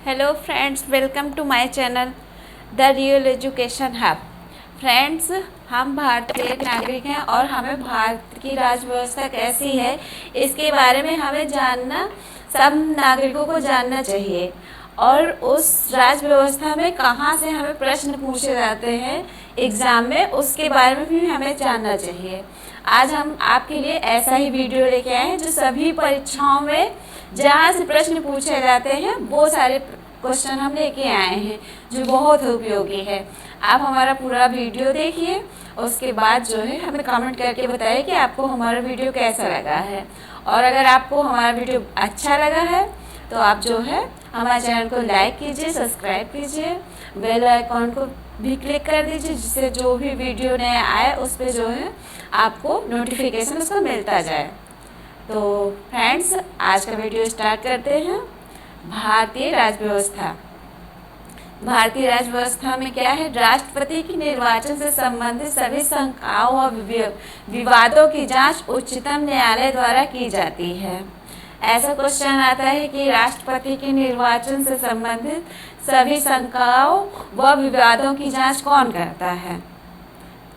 Hello friends, welcome to my channel the real education hub. Friends, हम भारतीय नागरिक हैं और हमें भारत की राज व्यवस्था कैसी है इसके बारे में हमें जानना, सब नागरिकों को जानना चाहिए। और उस राज व्यवस्था में कहाँ से हमें प्रश्न पूछे जाते हैं एग्ज़ाम में, उसके बारे में भी हमें जानना चाहिए। आज हम आपके लिए ऐसा ही वीडियो लेके आए हैं जो सभी परीक्षाओं में जहाँ से प्रश्न पूछे जाते हैं वो सारे क्वेश्चन हम लेके आए हैं जो बहुत उपयोगी है। आप हमारा पूरा वीडियो देखिए, उसके बाद जो है हमें कमेंट करके बताइए कि आपको हमारा वीडियो कैसा लगा है। और अगर आपको हमारा वीडियो अच्छा लगा है तो आप जो है हमारे चैनल को लाइक कीजिए, सब्सक्राइब कीजिए, बेल आइकॉन को भी क्लिक कर दीजिए, जिससे जो भी वीडियो नया आए उस पर जो है आपको नोटिफिकेशन उसका मिलता जाए। तो फ्रेंड्स, आज का वीडियो स्टार्ट करते हैं। भारतीय राज व्यवस्था। भारतीय राज व्यवस्था में क्या है? राष्ट्रपति के निर्वाचन से संबंधित सभी शंकाओं और विवादों की जांच उच्चतम न्यायालय द्वारा की जाती है। ऐसा क्वेश्चन आता है कि राष्ट्रपति के निर्वाचन से संबंधित सभी शंकाओं व विवादों की जांच कौन करता है?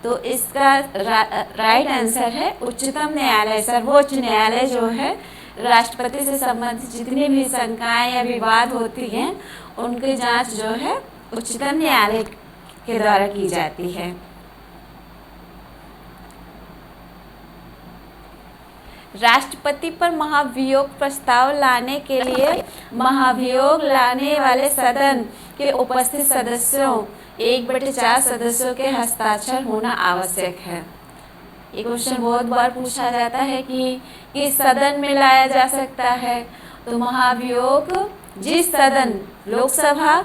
तो इसका राइट आंसर है उच्चतम न्यायालय। सर्वोच्च न्यायालय जो है राष्ट्रपति से संबंधित जितनी भी शंकाएं या विवाद होती हैं उनकी जांच जो है उच्चतम न्यायालय के द्वारा की जाती है। राष्ट्रपति पर महाभियोग प्रस्ताव लाने के लिए महाभियोग लाने वाले सदन के उपस्थित सदस्यों 1/4 सदस्यों के हस्ताक्षर होना आवश्यक है। ये क्वेश्चन बहुत बार पूछा जाता है कि किस सदन में लाया जा सकता है? तो महाभियोग जिस सदन लोकसभा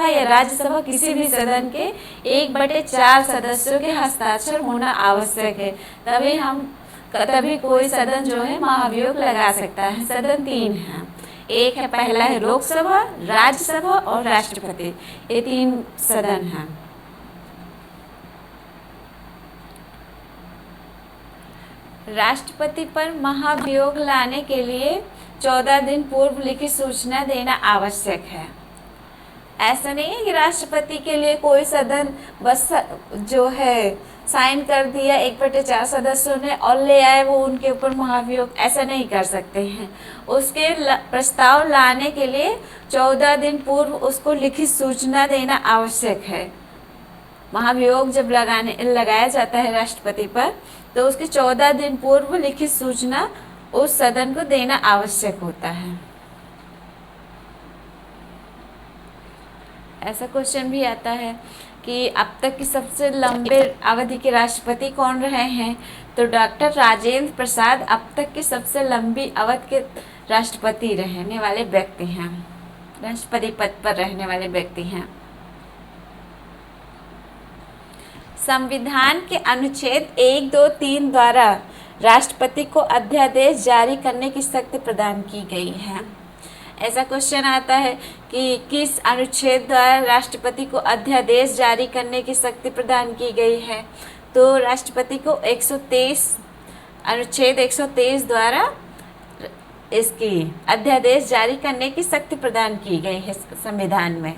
या राज्यसभा किसी भी सदन के 1/4 सदस्यों के हस्ताक्षर होना आवश्यक है, तभी कोई सदन जो है महाभियोग लगा सकता है। सदन 3 है, एक है, पहला है लोकसभा, राज्यसभा और राष्ट्रपति, ये 3 सदन हैं। राष्ट्रपति पर महाभियोग लाने के लिए 14 दिन पूर्व लिखित सूचना देना आवश्यक है। ऐसा नहीं है कि राष्ट्रपति के लिए कोई सदन बस जो है साइन कर दिया 1/4 सदस्यों ने और ले आए वो उनके ऊपर महाभियोग, ऐसा नहीं कर सकते हैं। उसके प्रस्ताव लाने के लिए 14 दिन पूर्व उसको लिखित सूचना देना आवश्यक है। महाभियोग जब लगाया जाता है राष्ट्रपति पर तो उसके 14 दिन पूर्व लिखित सूचना उस सदन को देना आवश्यक होता है। ऐसा क्वेश्चन भी आता है कि अब तक की सबसे लंबे अवधि के राष्ट्रपति कौन रहे हैं? तो डॉक्टर राजेंद्र प्रसाद अब तक की सबसे लंबी अवधि के राष्ट्रपति रहने वाले व्यक्ति हैं, राष्ट्रपति पद पर रहने वाले व्यक्ति हैं। संविधान के अनुच्छेद 1, 2, 3 द्वारा राष्ट्रपति को अध्यादेश जारी करने की शक्ति प्रदान की गई है। ऐसा क्वेश्चन आता है कि किस अनुच्छेद द्वारा राष्ट्रपति को अध्यादेश जारी करने की शक्ति प्रदान की गई है? तो राष्ट्रपति को अनुच्छेद 123 द्वारा इसकी अध्यादेश जारी करने की शक्ति प्रदान की गई है संविधान में।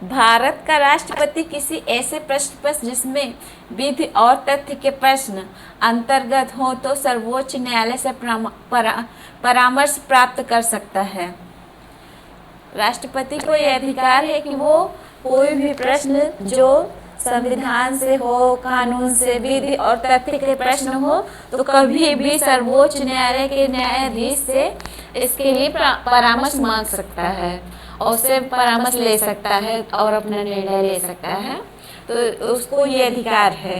भारत का राष्ट्रपति किसी ऐसे प्रश्न पर जिसमें विधि और तथ्य के प्रश्न अंतर्गत हो तो सर्वोच्च न्यायालय से परामर्श प्राप्त कर सकता है। राष्ट्रपति को यह अधिकार है कि वो कोई भी प्रश्न जो संविधान से हो, कानून से, विधि और तथ्य के प्रश्न हो तो कभी भी सर्वोच्च न्यायालय के न्यायाधीश से इसके लिए परामर्श मांग सकता है और उससे परामर्श ले सकता है और अपना निर्णय ले सकता है। तो उसको ये अधिकार है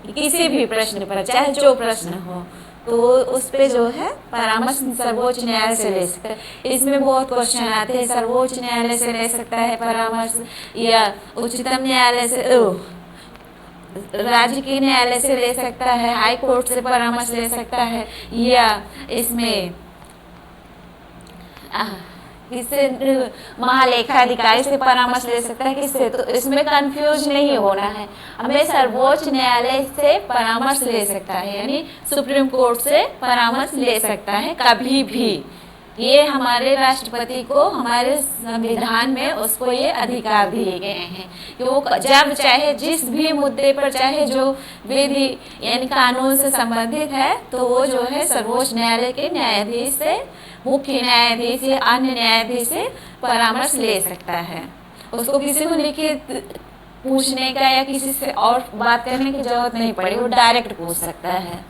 कि किसी भी प्रश्न पर, चाहे जो प्रश्न हो, तो उस पे जो है परामर्श सर्वोच्च न्यायालय से ले सकता है। इसमें बहुत क्वेश्चन आते हैं, सर्वोच्च न्यायालय से ले सकता है परामर्श या उच्चतम न्यायालय से, राज्य के न्यायालय से ले सकता है, हाई कोर्ट से परामर्श ले सकता है, या इसमें किससे महालेखाधिकारी से परामर्श ले सकता है, किससे, तो इसमें कंफ्यूज नहीं होना है, हमें सर्वोच्च न्यायालय से परामर्श ले सकता है, यानी सुप्रीम कोर्ट से परामर्श ले सकता है कभी भी। ये हमारे राष्ट्रपति को हमारे संविधान में उसको ये अधिकार दिए गए हैं कि वो जब चाहे जिस भी मुद्दे पर, चाहे जो विधि यानी कानून से संबंधित है, तो वो जो है सर्वोच्च न्यायालय के न्यायाधीश से, मुख्य न्यायाधीश या अन्य न्यायाधीश से परामर्श ले सकता है। उसको किसी को लिखित पूछने का या किसी से और बात करने की जरूरत नहीं पड़ी, वो डायरेक्ट पूछ सकता है।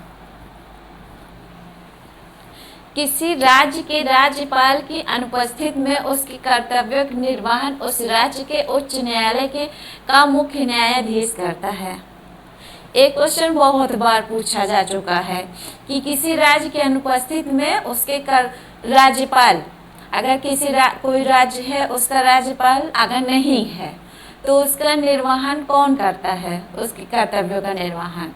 किसी राज्य के राज्यपाल की अनुपस्थित में उसके कर्तव्यों का निर्वहन उस राज्य के उच्च न्यायालय का मुख्य न्यायाधीश करता है। एक क्वेश्चन बहुत बार पूछा जा चुका है कि किसी राज्य के अनुपस्थित में उसके राज्यपाल, अगर कोई राज्य है उसका राज्यपाल अगर नहीं है तो उसका निर्वहन कौन करता है, उसके कर्तव्यों का निर्वहन,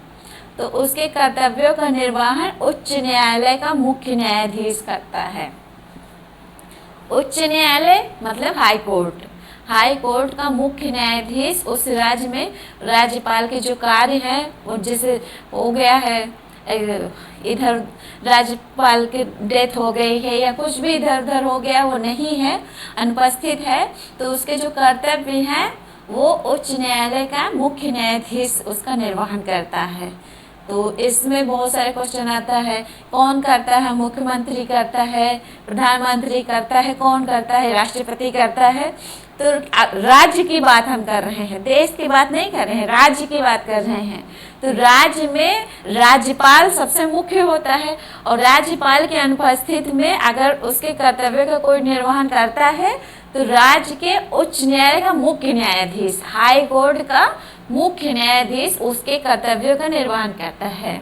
तो उसके कर्तव्यों का निर्वहन उच्च न्यायालय का मुख्य न्यायाधीश करता है। उच्च न्यायालय मतलब हाई कोर्ट, हाई कोर्ट का मुख्य न्यायाधीश उस राज्य में राज्यपाल के जो कार्य हैं, वो जैसे हो गया है इधर राज्यपाल की डेथ हो गई है या कुछ भी इधर उधर हो गया, वो नहीं है, अनुपस्थित है, तो उसके जो कर्तव्य हैं वो उच्च न्यायालय का मुख्य न्यायाधीश उसका निर्वहन करता है। तो इसमें बहुत सारे क्वेश्चन आता है, कौन करता है, मुख्यमंत्री करता है, प्रधानमंत्री करता है, कौन करता है, राष्ट्रपति करता है। तो राज्य की बात हम कर रहे हैं, देश की बात नहीं कर रहे हैं, राज्य की बात कर रहे हैं। तो राज्य में राज्यपाल सबसे मुख्य होता है और राज्यपाल के अनुपस्थित में अगर उसके कर्तव्य का कोई निर्वहन करता है तो राज्य के उच्च न्यायालय का मुख्य न्यायाधीश, हाई कोर्ट का मुख्य न्यायाधीश उसके कर्तव्यों का निर्वहन करता है।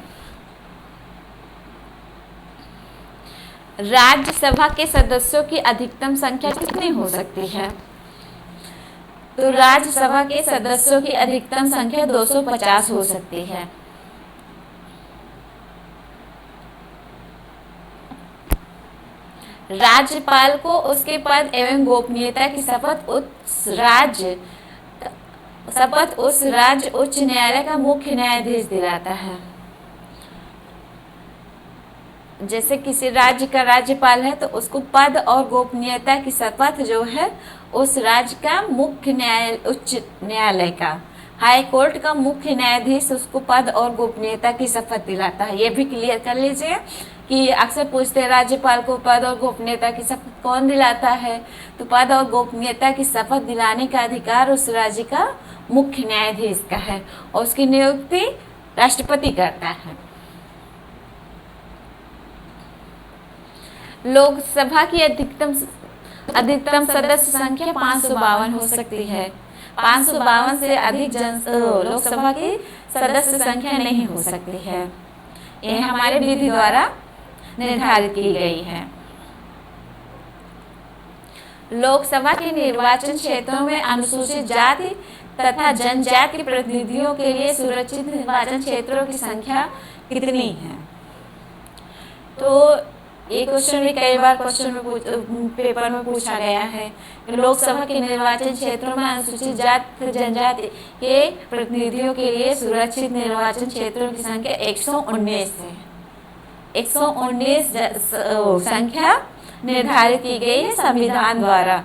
राज्यसभा के सदस्यों की अधिकतम संख्या कितनी हो सकती है? तो राज्यसभा के सदस्यों की अधिकतम संख्या 250 हो सकती है। राज्यपाल को उसके पद एवं गोपनीयता की शपथ उस राज्य उच्च न्यायालय का मुख्य न्यायाधीश दिलाता है। जैसे किसी राज्य का राज्यपाल है तो उसको पद और गोपनीयता की शपथ जो है उस राज्य का मुख्य उच्च न्यायालय का, हाई कोर्ट का मुख्य न्यायाधीश उसको पद और गोपनीयता की शपथ दिलाता है। ये भी क्लियर कर लीजिए कि अक्सर पूछते हैं राज्यपाल को पद और गोपनीयता की शपथ कौन दिलाता है, तो पद और गोपनीयता की शपथ दिलाने का अधिकार उस राज्य का मुख्य न्यायाधीश का है और उसकी नियुक्ति राष्ट्रपति करता है। लोकसभा की अधिकतम सदस्य संख्या 552 हो सकती है। 552 से अधिक लोकसभा की सदस्य संख्या नहीं हो सकती है। यह हमारे विधि द्वारा निर्धारित की गई है। लोकसभा के निर्वाचन क्षेत्रों में अनुसूचित जाति तथा जनजाति के प्रतिनिधियों के लिए सुरक्षित निर्वाचन क्षेत्रों की संख्या कितनी है? तो ये क्वेश्चन भी कई बार पेपर में पूछा गया है। लोकसभा के निर्वाचन क्षेत्रों में अनुसूचित जाति जनजाति के प्रतिनिधियों के लिए सुरक्षित निर्वाचन क्षेत्रों की संख्या 119 है। 119 संख्या निर्धारित की गई है संविधान द्वारा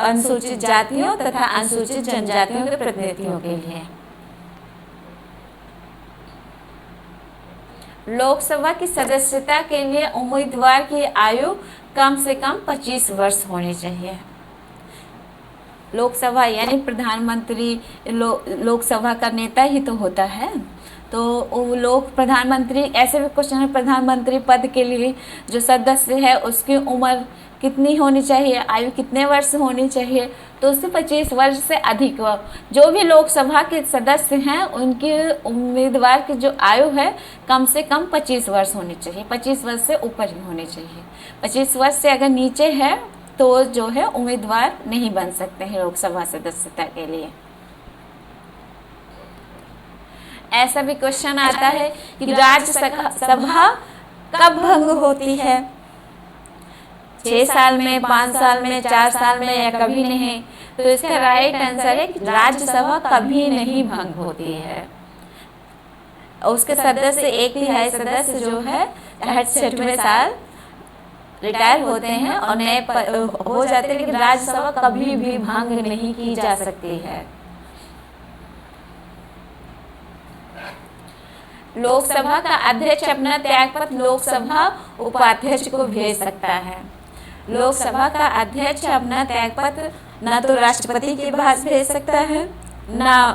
अनुसूचित जातियों तथा अनुसूचित जनजातियों के प्रतिनिधियों के लिए। लोकसभा की सदस्यता के लिए उम्मीदवार की आयु कम से कम 25 वर्ष होनी चाहिए। लोकसभा यानी प्रधानमंत्री लोकसभा का नेता ही तो होता है, तो प्रधानमंत्री, ऐसे भी क्वेश्चन है, प्रधानमंत्री पद के लिए जो सदस्य है उसकी उम्र कितनी होनी चाहिए, आयु कितने वर्ष होनी चाहिए, तो उससे 25 वर्ष से अधिक जो भी लोकसभा के सदस्य हैं उनके उम्मीदवार की जो आयु है कम से कम 25 वर्ष होनी चाहिए, 25 वर्ष से ऊपर ही होनी चाहिए। 25 वर्ष से अगर नीचे है तो जो है उम्मीदवार नहीं बन सकते हैं लोकसभा सदस्यता के लिए। ऐसा भी क्वेश्चन आता है कि राज्यसभा कब भंग होती है? 6 साल में, 5 साल में, 4 साल में या कभी नहीं। तो इसका राइट आंसर है कि राज्यसभा कभी नहीं भंग होती है। उसके सदस्य 1/3 सदस्य जो है 60वें साल रिटायर होते हैं और नए हो जाते हैं, लेकिन राज्यसभा कभी भी भंग नहीं की जा सकती है। लोकसभा का अध्यक्ष अपना त्यागपत्र लोकसभा उपाध्यक्ष को भेज सकता है। लोकसभा का अध्यक्ष अपना त्यागपत्र ना तो राष्ट्रपति के पास भेज सकता है, ना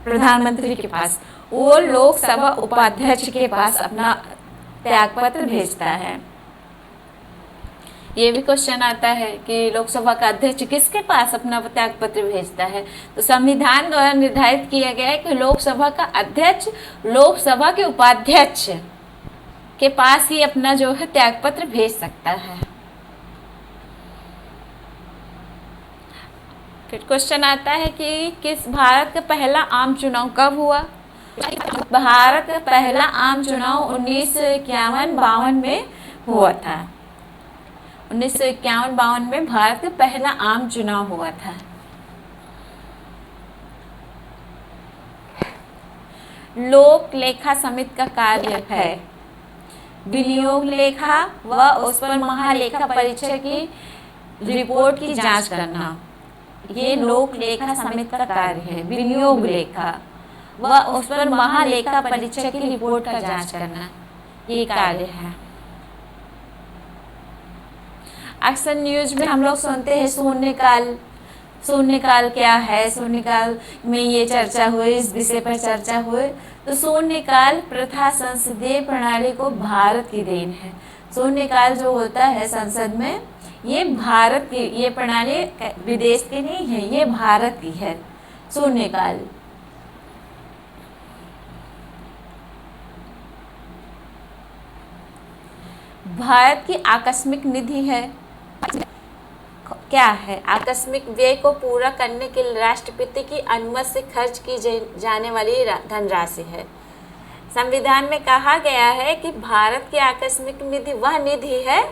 प्रधानमंत्री के पास, वो लोकसभा उपाध्यक्ष के पास अपना त्यागपत्र भेजता है। ये भी क्वेश्चन आता है कि लोकसभा का अध्यक्ष किसके पास अपना त्यागपत्र भेजता है। तो संविधान द्वारा निर्धारित किया गया है कि लोकसभा का अध्यक्ष लोकसभा के उपाध्यक्ष के पास ही अपना जो है त्यागपत्र भेज सकता है। फिर क्वेश्चन आता है कि किस भारत का पहला आम चुनाव कब हुआ। भारत का पहला आम चुनाव 1951-52 में हुआ था। 1951-52 में भारत का पहला आम चुनाव हुआ था। लोक लेखा समिति का कार्य है विनियोग लेखा व उस पर महालेखा परीक्षक की रिपोर्ट की जांच करना। ये लोक लेखा समिति का कार्य है। विनियोग लेखा व उस पर महालेखा परीक्षक की रिपोर्ट का जांच करना, ये कार्य है। अक्सर न्यूज में हम लोग सुनते हैं शून्यकाल। शून्यकाल क्या है, शून्यकाल में ये चर्चा हुई, इस विषय पर चर्चा हुई। तो शून्यकाल प्रथा संसदीय प्रणाली को भारत की देन है। शून्यकाल जो होता है संसद में, ये भारत की, ये प्रणाली विदेश की नहीं है, ये भारत की है शून्यकाल। भारत की आकस्मिक निधि है, क्या है? आकस्मिक व्यय को पूरा करने के लिए राष्ट्रपति की अनुमति से खर्च की जाने वाली धनराशि है। संविधान में कहा गया है कि भारत की आकस्मिक निधि वह निधि है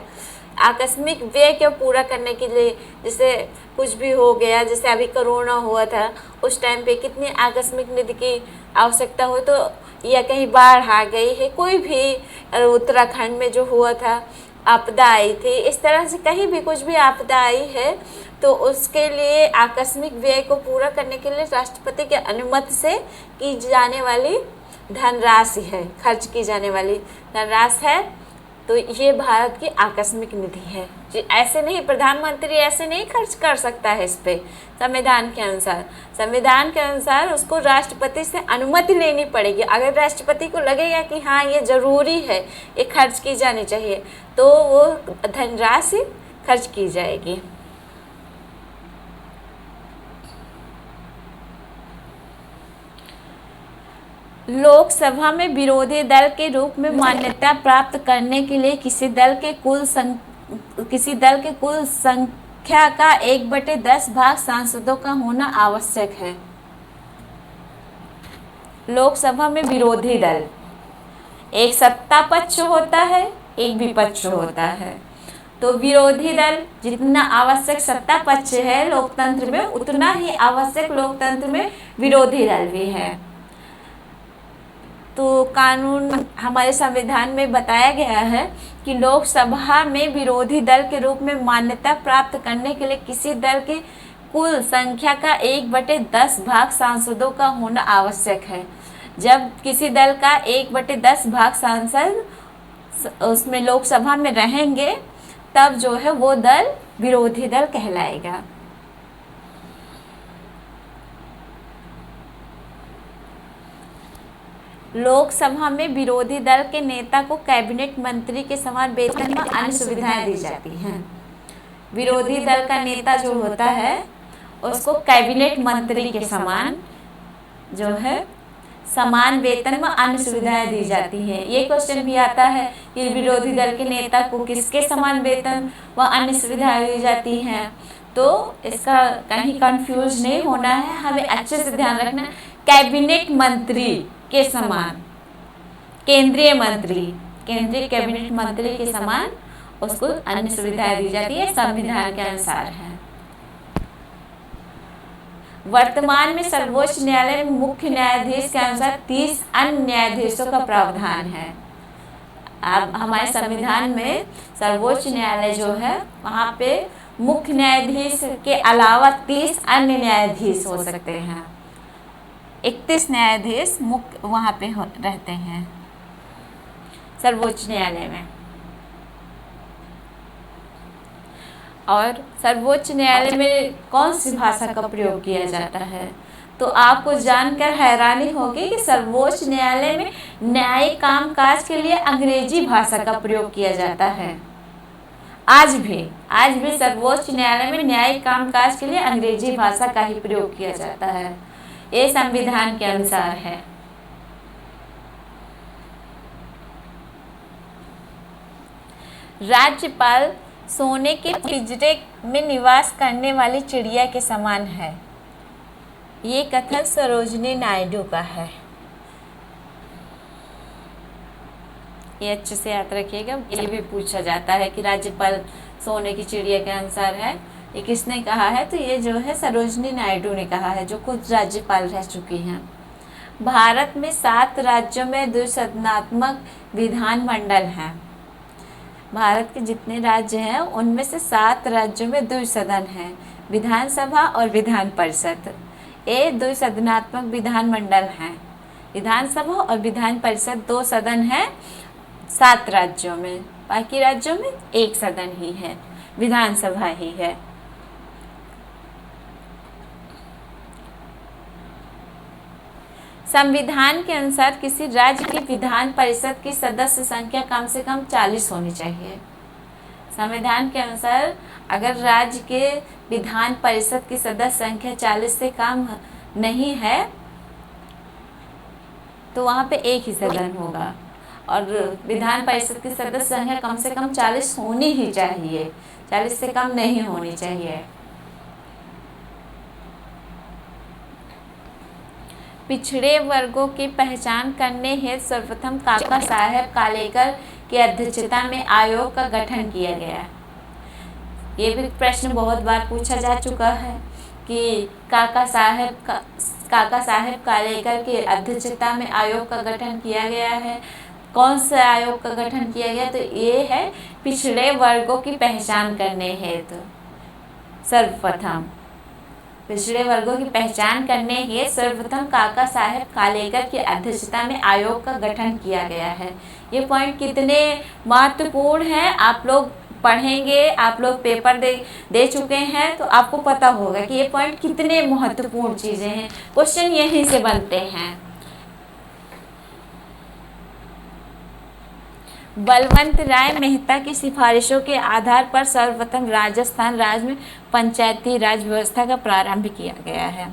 आकस्मिक व्यय को पूरा करने के लिए। जैसे कुछ भी हो गया, जैसे अभी कोरोना हुआ था, उस टाइम पे कितनी आकस्मिक निधि की आवश्यकता हो, तो या कहीं बाढ़ आ गई है, कोई भी उत्तराखंड में जो हुआ था आपदा आई थी, इस तरह से कहीं भी कुछ भी आपदा आई है, तो उसके लिए आकस्मिक व्यय को पूरा करने के लिए राष्ट्रपति की अनुमति से की जाने वाली धनराशि है, खर्च की जाने वाली धनराशि है। तो ये भारत की आकस्मिक निधि है। ऐसे नहीं, प्रधानमंत्री ऐसे नहीं खर्च कर सकता है इस पे। संविधान के अनुसार, संविधान के अनुसार उसको राष्ट्रपति से अनुमति लेनी पड़ेगी। अगर राष्ट्रपति को लगेगा कि हाँ ये ज़रूरी है, ये खर्च की जानी चाहिए, तो वो धनराशि खर्च की जाएगी। लोकसभा में विरोधी दल के रूप में मान्यता प्राप्त करने के लिए किसी दल के कुल संख्या का 1/10 भाग सांसदों का होना आवश्यक है। लोकसभा में विरोधी दल, एक सत्ता पक्ष होता है, एक विपक्ष होता है। तो विरोधी दल जितना आवश्यक सत्ता पक्ष है लोकतंत्र में, उतना ही आवश्यक लोकतंत्र में विरोधी दल भी है। तो कानून, हमारे संविधान में बताया गया है कि लोकसभा में विरोधी दल के रूप में मान्यता प्राप्त करने के लिए किसी दल की कुल संख्या का 1/10 भाग सांसदों का होना आवश्यक है। जब किसी दल का 1/10 भाग सांसद उसमें लोकसभा में रहेंगे, तब जो है वो दल विरोधी दल कहलाएगा। लोकसभा में विरोधी दल के नेता को कैबिनेट मंत्री के समान वेतन व अन्य सुविधाएं दी जाती हैं। विरोधी दल का नेता जो होता है उसको कैबिनेट मंत्री के समान जो है समान वेतन व अन्य सुविधाएं दी जाती हैं। ये क्वेश्चन भी आता है कि विरोधी दल के नेता को किसके समान वेतन व अन्य सुविधाएं दी जाती हैं। तो इसका कहीं कंफ्यूज नहीं होना है, हमें अच्छे से ध्यान रखना। कैबिनेट मंत्री के समान, केंद्रीय मंत्री, केंद्रीय कैबिनेट मंत्री के समान उसको अन्य सुविधाएं दी जाती है, संविधान के अनुसार है। वर्तमान में सर्वोच्च न्यायालय में मुख्य न्यायाधीश के अनुसार 30 अन्य न्यायाधीशों का प्रावधान है। अब हमारे संविधान में सर्वोच्च न्यायालय जो है वहाँ पे मुख्य न्यायाधीश के अलावा 30 अन्य न्यायाधीश हो सकते हैं। 31 न्यायाधीश मुख्य वहाँ पे रहते हैं सर्वोच्च न्यायालय में। और सर्वोच्च न्यायालय में कौन सी भाषा का प्रयोग किया जाता है? तो आपको जानकर हैरानी होगी कि सर्वोच्च न्यायालय में न्यायिक कामकाज के लिए अंग्रेजी भाषा का प्रयोग किया जाता है। आज भी सर्वोच्च न्यायालय में न्यायिक कामकाज के लिए अंग्रेजी भाषा का ही प्रयोग किया जाता है। ये संविधान के अनुसार है। राज्यपाल सोने के पिंजरे में निवास करने वाली चिड़िया के समान है। ये कथन सरोजिनी नायडू का है। ये अच्छे से याद रखिएगा, ये भी पूछा जाता है कि राज्यपाल सोने की चिड़िया के अनुसार है। ये किसने कहा है? तो ये जो है सरोजिनी नायडू ने कहा है, जो खुद राज्यपाल रह चुकी हैं। भारत में 7 राज्यों में द्विसदनात्मक विधानमंडल हैं। भारत के जितने राज्य हैं उनमें से 7 राज्यों में द्विसदन है, विधानसभा और विधान परिषद। ये द्विसदनात्मक विधानमंडल हैं। विधानसभा और विधान परिषद 2 सदन हैं 7 राज्यों में। बाकी राज्यों में 1 सदन ही है, विधानसभा ही है। संविधान के अनुसार किसी राज्य की विधान परिषद की सदस्य संख्या कम से कम 40 होनी चाहिए। संविधान के अनुसार अगर राज्य के विधान परिषद की सदस्य संख्या 40 से कम नहीं है तो वहाँ पे 1 ही सदन होगा, और विधान परिषद की सदस्य संख्या कम से कम 40 होनी ही चाहिए, 40 से कम नहीं होनी चाहिए। पिछड़े वर्गों की पहचान करने हेतु सर्वप्रथम काका साहेब कालेकर की अध्यक्षता में आयोग का गठन किया गया। ये भी प्रश्न बहुत बार पूछा जा चुका है कि काका साहेब कालेकर की अध्यक्षता में आयोग का गठन किया गया है। कौन सा आयोग का गठन किया गया? तो ये है पिछड़े वर्गों की पहचान करने हेतु सर्वप्रथम पिछड़े वर्गों की पहचान करने हेतु सर्वप्रथम काका साहेब कालेकर की अध्यक्षता में आयोग का गठन किया गया है। ये पॉइंट कितने महत्वपूर्ण हैं आप लोग पढ़ेंगे, आप लोग पेपर दे चुके हैं तो आपको पता होगा कि ये पॉइंट कितने महत्वपूर्ण चीज़ें हैं। क्वेश्चन यहीं से बनते हैं। बलवंत राय मेहता की सिफारिशों के आधार पर सर्वप्रथम राजस्थान राज्य में पंचायती राज व्यवस्था का प्रारंभ किया गया है।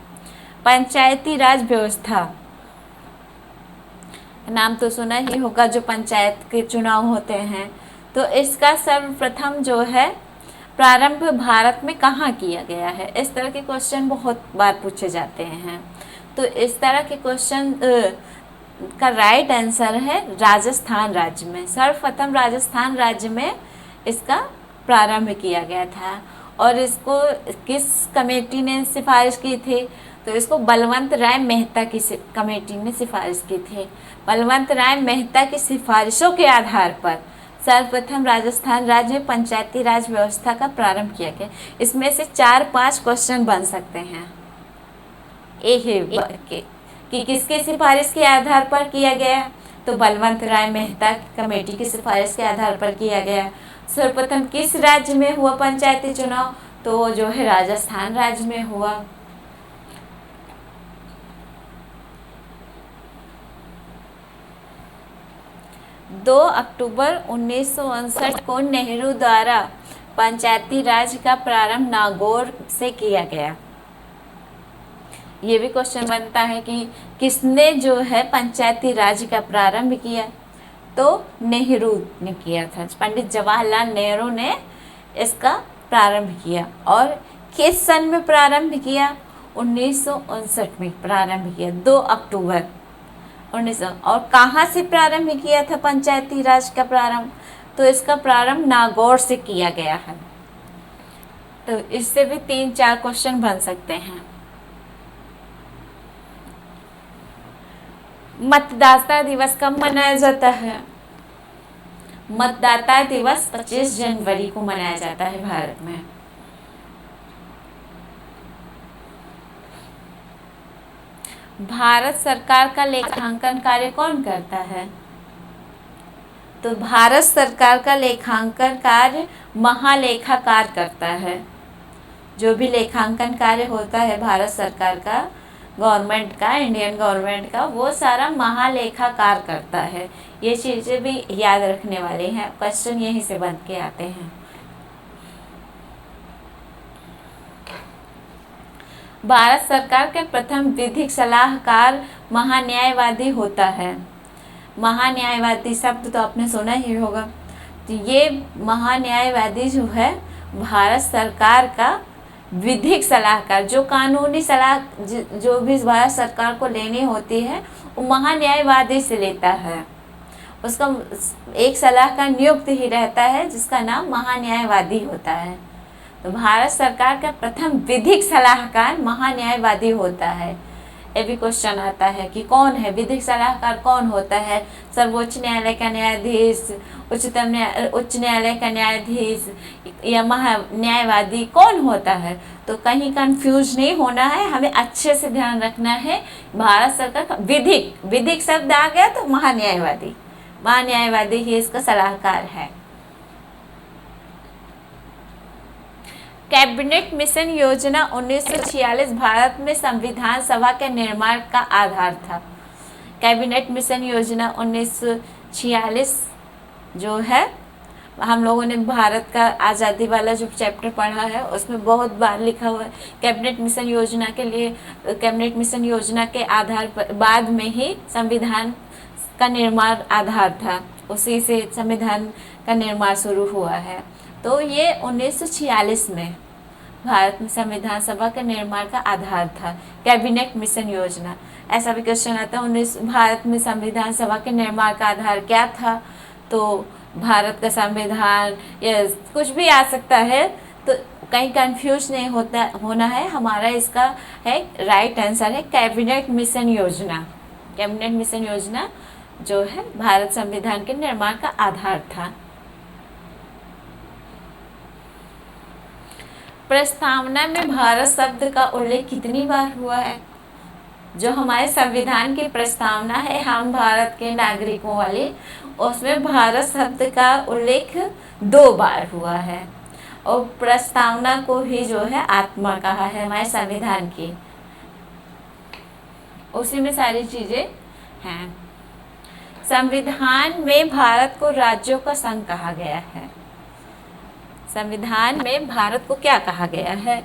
पंचायती राज व्यवस्था नाम तो सुना ही होगा, जो पंचायत के चुनाव होते हैं। तो इसका सर्वप्रथम जो है प्रारंभ भारत में कहाँ किया गया है? इस तरह के क्वेश्चन बहुत बार पूछे जाते हैं। तो इस तरह के क्वेश्चन का राइट आंसर है राजस्थान राज्य में। सर्वप्रथम राजस्थान राज्य में इसका प्रारंभ किया गया था। और इसको किस कमेटी ने सिफारिश की थी? तो इसको बलवंत राय मेहता की कमेटी ने सिफारिश की थी। बलवंत राय मेहता की सिफारिशों के आधार पर सर्वप्रथम राजस्थान राज्य में पंचायती राज व्यवस्था का प्रारंभ किया गया। इसमें से 4-5 क्वेश्चन बन सकते हैं कि किसके सिफारिश के आधार पर किया गया? तो बलवंत राय मेहता कमेटी की सिफारिश के आधार पर किया गया। सर्वप्रथम किस राज्य में हुआ पंचायती चुनाव? तो जो है राजस्थान राज्य में हुआ। दो अक्टूबर 1959 को नेहरू द्वारा पंचायती राज का प्रारंभ नागौर से किया गया। ये भी क्वेश्चन बनता है कि किसने जो है पंचायती राज का प्रारंभ किया? तो नेहरू ने किया था। पंडित जवाहरलाल नेहरू ने इसका प्रारंभ किया। और किस सन में प्रारंभ किया? 1959 में प्रारंभ किया, 2 अक्टूबर 1900। और कहाँ से प्रारंभ किया था पंचायती राज का प्रारंभ? तो इसका प्रारंभ नागौर से किया गया है। तो इससे भी 3-4 क्वेश्चन बन सकते हैं। मतदाता दिवस कब मनाया जाता है? मतदाता दिवस 25 जनवरी को मनाया जाता है भारत में। भारत सरकार का लेखांकन कार्य कौन करता है? तो भारत सरकार का लेखांकन कार्य महालेखाकार करता है। जो भी लेखांकन कार्य होता है भारत सरकार का, गवर्नमेंट का, इंडियन गवर्नमेंट का, वो सारा महालेखाकार करता है। ये चीज़ें भी याद रखने वाले हैं, क्वेश्चन यहीं से बन के आते हैं। भारत सरकार के प्रथम विधिक सलाहकार महान्यायवादी होता है। महान्यायवादी शब्द तो आपने सुना ही होगा। तो ये महान्यायवादी जो है भारत सरकार का विधिक सलाहकार, जो कानूनी सलाह जो भी भारत सरकार को लेनी होती है वो महान्यायवादी से लेता है। उसका एक सलाहकार नियुक्त ही रहता है जिसका नाम महान्यायवादी होता है। तो भारत सरकार का प्रथम विधिक सलाहकार महान्यायवादी होता है। ये भी क्वेश्चन आता है कि कौन है विधिक सलाहकार, कौन होता है? सर्वोच्च न्यायालय का न्यायाधीश, उच्च न्यायालय का न्यायाधीश या महान्यायवादी कौन होता है? तो कहीं कंफ्यूज नहीं होना है, हमें अच्छे से ध्यान रखना है। भारत सरकार का विधिक शब्द आ गया तो महान्यायवादी ही इसका सलाहकार है। कैबिनेट मिशन योजना 1946 भारत में संविधान सभा के निर्माण का आधार था। कैबिनेट मिशन योजना 1946 जो है, हम लोगों ने भारत का आज़ादी वाला जो चैप्टर पढ़ा है उसमें बहुत बार लिखा हुआ है। कैबिनेट मिशन योजना के लिए, कैबिनेट मिशन योजना के आधार पर बाद में ही संविधान का निर्माण आधार था, उसी से संविधान का निर्माण शुरू हुआ है। तो ये 1946 में भारत में संविधान सभा के निर्माण का आधार था कैबिनेट मिशन योजना। ऐसा भी क्वेश्चन आता है भारत में संविधान सभा के निर्माण का आधार क्या था? तो भारत का संविधान या कुछ भी आ सकता है, तो कहीं कंफ्यूज नहीं होना है। हमारा इसका है राइट आंसर है कैबिनेट मिशन योजना। कैबिनेट मिशन योजना जो है भारत संविधान के निर्माण का आधार था। प्रस्तावना में भारत शब्द का उल्लेख कितनी बार हुआ है? जो हमारे संविधान की प्रस्तावना है हम भारत के नागरिकों वाली, उसमें भारत शब्द का उल्लेख 2 बार हुआ है। और प्रस्तावना को ही जो है आत्मा कहा है हमारे संविधान की, उसी में सारी चीजें हैं। संविधान में भारत को राज्यों का संघ कहा गया है। संविधान में भारत को क्या कहा गया है,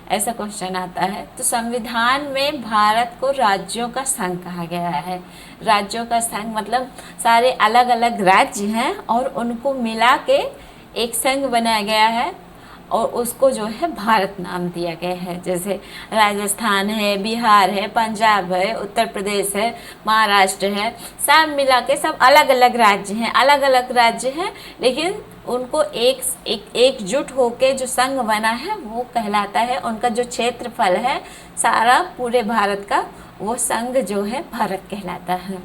ऐसा क्वेश्चन आता है। तो संविधान में भारत को राज्यों का संघ कहा गया है। राज्यों का संघ मतलब सारे अलग अलग राज्य हैं और उनको मिला के एक संघ बनाया गया है और उसको जो है भारत नाम दिया गया है। जैसे राजस्थान है, बिहार है, पंजाब है, उत्तर प्रदेश है, महाराष्ट्र है, सब मिला के सब अलग अलग राज्य हैं, लेकिन उनको एकजुट होके जो संघ बना है वो कहलाता है, उनका जो क्षेत्रफल है सारा पूरे भारत का, वो संघ जो है भारत कहलाता है।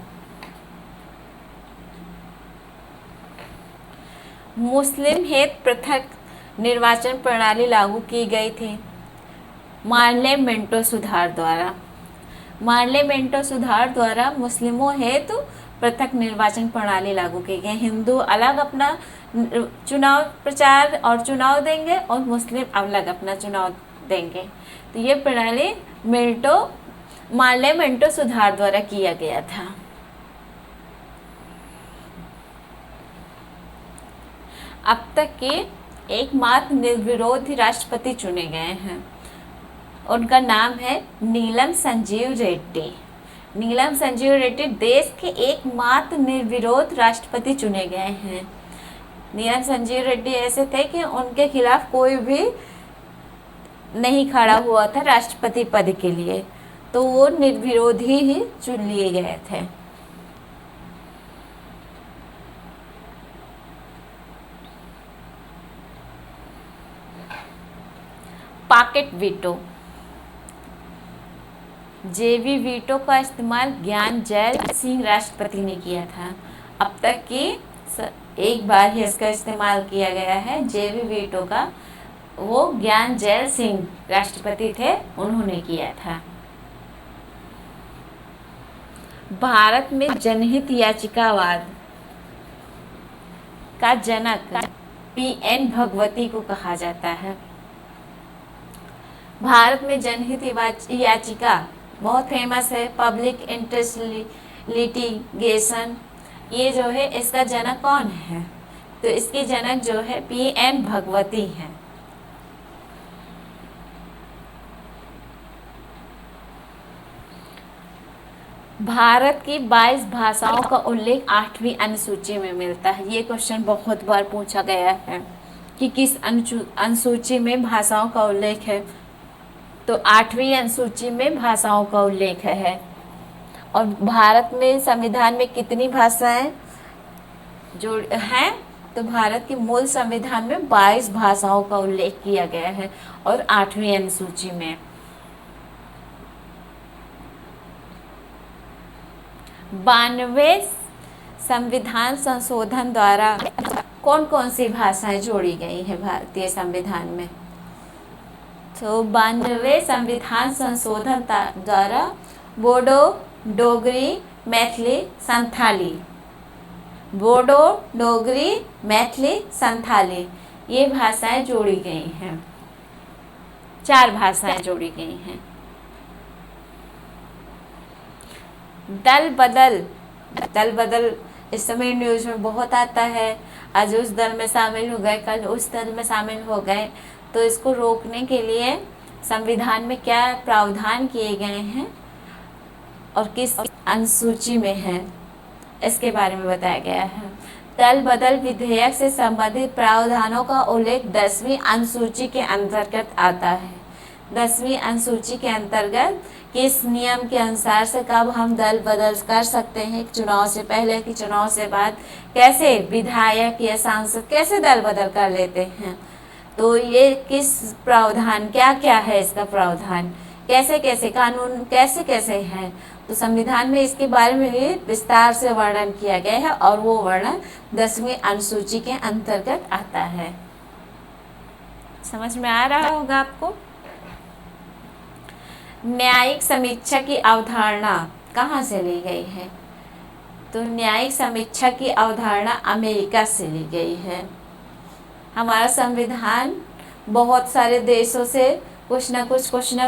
मुस्लिम हेतु पृथक निर्वाचन प्रणाली लागू की गई थी मार्ले-मेंटो सुधार द्वारा। मार्ले-मेंटो सुधार द्वारा मुस्लिमों हेतु पृथक निर्वाचन प्रणाली लागू की गई। हिंदू अलग अपना चुनाव प्रचार और चुनाव देंगे और मुस्लिम अलग अपना चुनाव देंगे। तो ये प्रणाली मार्ले-मेंटो सुधार द्वारा किया गया था। अब तक के एकमात्र निर्विरोध राष्ट्रपति चुने गए हैं, उनका नाम है नीलम संजीव रेड्डी। नीलम संजीव रेड्डी देश के एकमात्र निर्विरोध राष्ट्रपति चुने गए हैं। नीलम संजीव रेड्डी ऐसे थे कि उनके खिलाफ कोई भी नहीं खड़ा हुआ था राष्ट्रपति पद के लिए, तो वो निर्विरोधी ही चुन लिए गए थे। Pocket veto. जेवी वीटो का इस्तेमाल ज्ञान जैल सिंह राष्ट्रपति ने किया था। अब तक की एक बार ही इसका इस्तेमाल किया गया है जेवी वीटो का, वो ज्ञान जैल सिंह राष्ट्रपति थे, उन्होंने किया था। भारत में जनहित याचिकावाद का जनक पीएन भगवती को कहा जाता है। भारत में जनहित याचिका बहुत फेमस है, पब्लिक इंटरेस्ट लिटिगेशन। ये जो है इसका जनक कौन है? तो इसकी जनक जो है पीएन भगवती है। भारत की 22 भाषाओं का उल्लेख 8वीं अनुसूची में मिलता है। ये क्वेश्चन बहुत बार पूछा गया है कि किस अनुसूची में भाषाओं का उल्लेख है। तो 8वीं अनुसूची में भाषाओं का उल्लेख है। और भारत में संविधान में कितनी भाषाएं जो हैं? तो भारत के मूल संविधान में 22 भाषाओं का उल्लेख किया गया है और 8वीं अनुसूची में। 92वें संविधान संशोधन द्वारा कौन कौन सी भाषाएं जोड़ी गई हैं भारतीय संविधान में? तो 92वें संविधान संशोधन द्वारा बोडो, डोगरी, मैथिली, संथाली, बोडो, डोगरी, मैथिली, संथाली, ये भाषाएं जोड़ी गई हैं। 4 भाषाएं जोड़ी गई हैं। दल बदल इस समय न्यूज़ में बहुत आता है। आज उस दल में शामिल हो गए, कल उस दल में शामिल हो गए। तो इसको रोकने के लिए संविधान में क्या प्रावधान किए गए हैं और किस अनुसूची में है, इसके बारे में बताया गया है। दल बदल विधेयक से संबंधित प्रावधानों का उल्लेख 10वीं अनुसूची के अंतर्गत आता है। 10वीं अनुसूची के अंतर्गत किस नियम के अनुसार से कब हम दल बदल कर सकते हैं, चुनाव से पहले कि चुनाव से बाद, कैसे विधायक या सांसद कैसे दल बदल कर लेते हैं। तो ये किस प्रावधान, क्या क्या है इसका प्रावधान, कैसे कैसे कानून कैसे कैसे है, तो संविधान में इसके बारे में भी विस्तार से वर्णन किया गया है और वो वर्णन 10वीं अनुसूची के अंतर्गत आता है। समझ में आ रहा होगा आपको। न्यायिक समीक्षा की अवधारणा कहाँ से ली गई है? तो न्यायिक समीक्षा की अवधारणा अमेरिका से ली गई है। हमारा संविधान बहुत सारे देशों से कुछ ना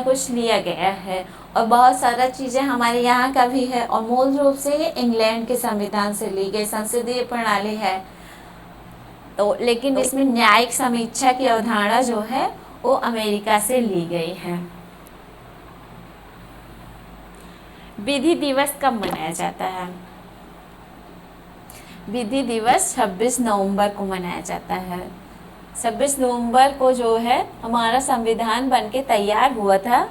कुछ लिया गया है और बहुत सारा चीज़ें हमारे यहाँ का भी है और मूल रूप से ये इंग्लैंड के संविधान से ली गई संसदीय प्रणाली है। तो लेकिन इसमें न्यायिक समीक्षा की अवधारणा जो है वो अमेरिका से ली गई है। विधि दिवस कब मनाया जाता है? विधि दिवस 26 नवंबर को मनाया जाता है। 26 नवंबर को जो है हमारा संविधान बनके तैयार हुआ था,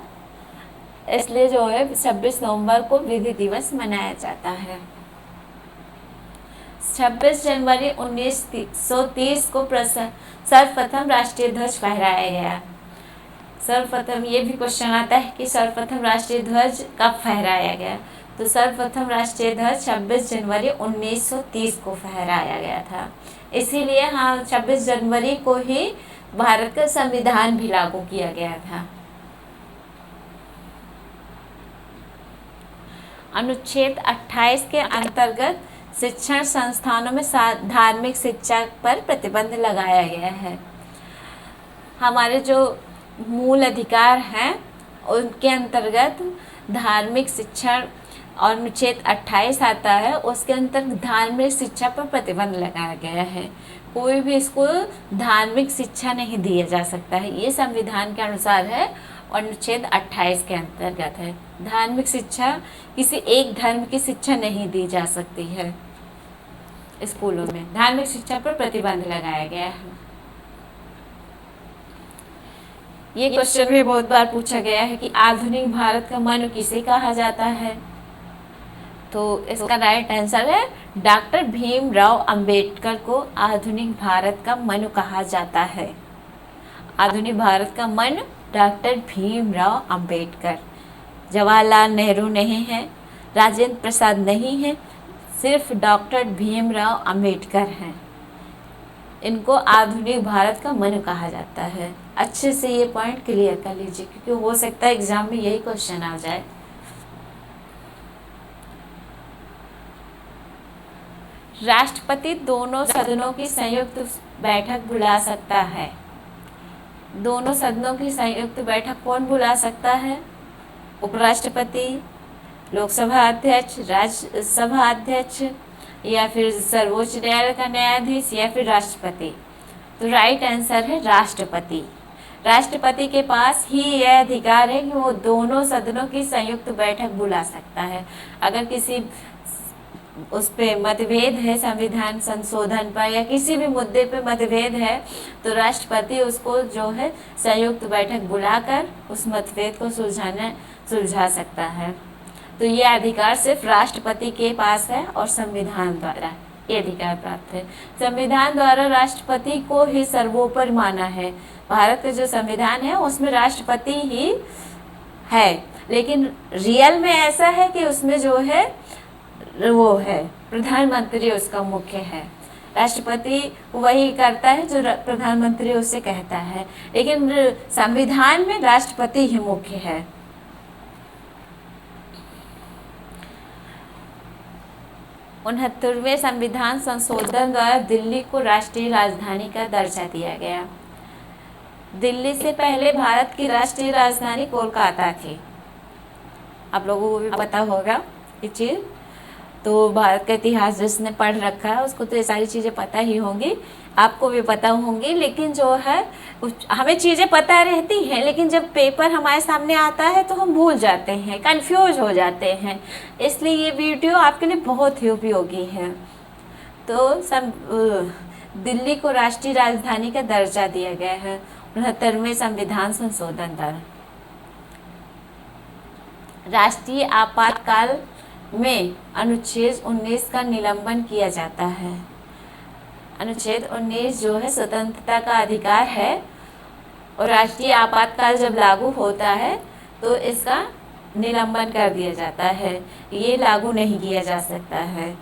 इसलिए जो है 26 नवंबर को विधि दिवस मनाया जाता है। 26 जनवरी 1930 को सर्वप्रथम राष्ट्रीय ध्वज फहराया गया। सर्वप्रथम, ये भी क्वेश्चन आता है कि सर्वप्रथम राष्ट्रीय ध्वज कब फहराया गया? तो सर्वप्रथम राष्ट्रीय ध्वज 26 जनवरी 1930 को फहराया गया था। इसीलिए हाँ 26 जनवरी को ही भारत का संविधान भी लागू किया गया था। अनुच्छेद 28 के अंतर्गत शिक्षण संस्थानों में धार्मिक शिक्षा पर प्रतिबंध लगाया गया है। हमारे जो मूल अधिकार हैं उनके अंतर्गत धार्मिक शिक्षण और अनुच्छेद 28 आता है, उसके अंतर्गत धार्मिक शिक्षा पर प्रतिबंध लगाया गया है। कोई भी स्कूल धार्मिक शिक्षा नहीं दिया जा सकता है, ये संविधान के अनुसार है और अनुच्छेद 28 के अंतर्गत है। धार्मिक शिक्षा, किसी एक धर्म की शिक्षा नहीं दी जा सकती है स्कूलों में। धार्मिक शिक्षा पर प्रतिबंध लगाया गया है। ये क्वेश्चन भी बहुत बार पूछा गया है कि आधुनिक भारत का मनु किसे कहा जाता है? तो इसका राइट आंसर है डॉक्टर भीमराव अंबेडकर को आधुनिक भारत का मनु कहा जाता है। आधुनिक भारत का मनु डॉक्टर भीमराव अंबेडकर। जवाहरलाल नेहरू नहीं है, राजेंद्र प्रसाद नहीं है, सिर्फ डॉक्टर भीमराव अंबेडकर हैं। इनको आधुनिक भारत का मनु कहा जाता है। अच्छे से ये पॉइंट क्लियर कर लीजिए, क्योंकि हो सकता है एग्जाम में यही क्वेश्चन आ जाए। राष्ट्रपति दोनों सदनों की संयुक्त बैठक बुला सकता है। दोनों सदनों की संयुक्त बैठक कौन बुला सकता है? उपराष्ट्रपति, लोकसभा अध्यक्ष, राज्यसभा अध्यक्ष, या फिर सर्वोच्च न्यायालय का न्यायाधीश, या फिर राष्ट्रपति। तो राइट आंसर है राष्ट्रपति। राष्ट्रपति के पास ही यह अधिकार है कि वो दोनों सदनों की संयुक्त बैठक बुला सकता है। अगर किसी उस पे मतभेद है, संविधान संशोधन पर या किसी भी मुद्दे पे मतभेद है, तो राष्ट्रपति उसको जो है संयुक्त बैठक बुलाकर उस मतभेद को सुलझा सकता है। तो ये अधिकार सिर्फ राष्ट्रपति के पास है और संविधान द्वारा ये अधिकार प्राप्त है। संविधान द्वारा राष्ट्रपति को ही सर्वोपरि माना है। भारत का जो संविधान है उसमें राष्ट्रपति ही है, लेकिन रियल में ऐसा है कि उसमें जो है वो है प्रधानमंत्री उसका मुख्य है। राष्ट्रपति वही करता है जो प्रधानमंत्री उससे कहता है, लेकिन संविधान में राष्ट्रपति ही मुख्य है। उनहत्तरवें संविधान संशोधन द्वारा दिल्ली को राष्ट्रीय राजधानी का दर्जा दिया गया। दिल्ली से पहले भारत की राष्ट्रीय राजधानी कोलकाता थी। आप लोगों को भी पता होगा ये चीज़। तो भारत का इतिहास जिसने पढ़ रखा है उसको तो ये सारी चीज़ें पता ही होंगी, आपको भी पता होंगी। लेकिन जो है हमें चीज़ें पता रहती हैं, लेकिन जब पेपर हमारे सामने आता है तो हम भूल जाते हैं, कंफ्यूज हो जाते हैं। इसलिए ये वीडियो आपके लिए बहुत ही उपयोगी है। तो दिल्ली को राष्ट्रीय राजधानी का दर्जा दिया गया है 69वें संविधान संशोधन द्वारा। राष्ट्रीय आपातकाल में अनुच्छेद 19 का निलंबन किया जाता है। अनुच्छेद 19 जो है स्वतंत्रता का अधिकार है, और राष्ट्रीय आपातकाल जब लागू होता है तो इसका निलंबन कर दिया जाता है, ये लागू नहीं किया जा सकता है।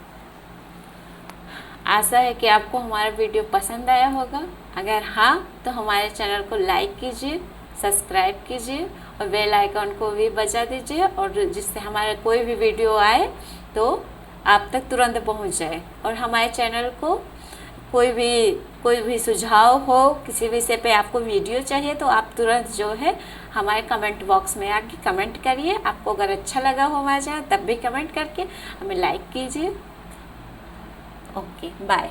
आशा है कि आपको हमारा वीडियो पसंद आया होगा। अगर हाँ तो हमारे चैनल को लाइक कीजिए, सब्सक्राइब कीजिए और बेल आइकन को भी बजा दीजिए, और जिससे हमारा कोई भी वीडियो आए तो आप तक तुरंत पहुंच जाए। और हमारे चैनल को कोई भी सुझाव हो, किसी विषय पे आपको वीडियो चाहिए, तो आप तुरंत जो है हमारे कमेंट बॉक्स में आके कमेंट करिए। आपको अगर अच्छा लगा हो हमारा चैनल तब भी कमेंट करके हमें लाइक कीजिए। Okay, bye.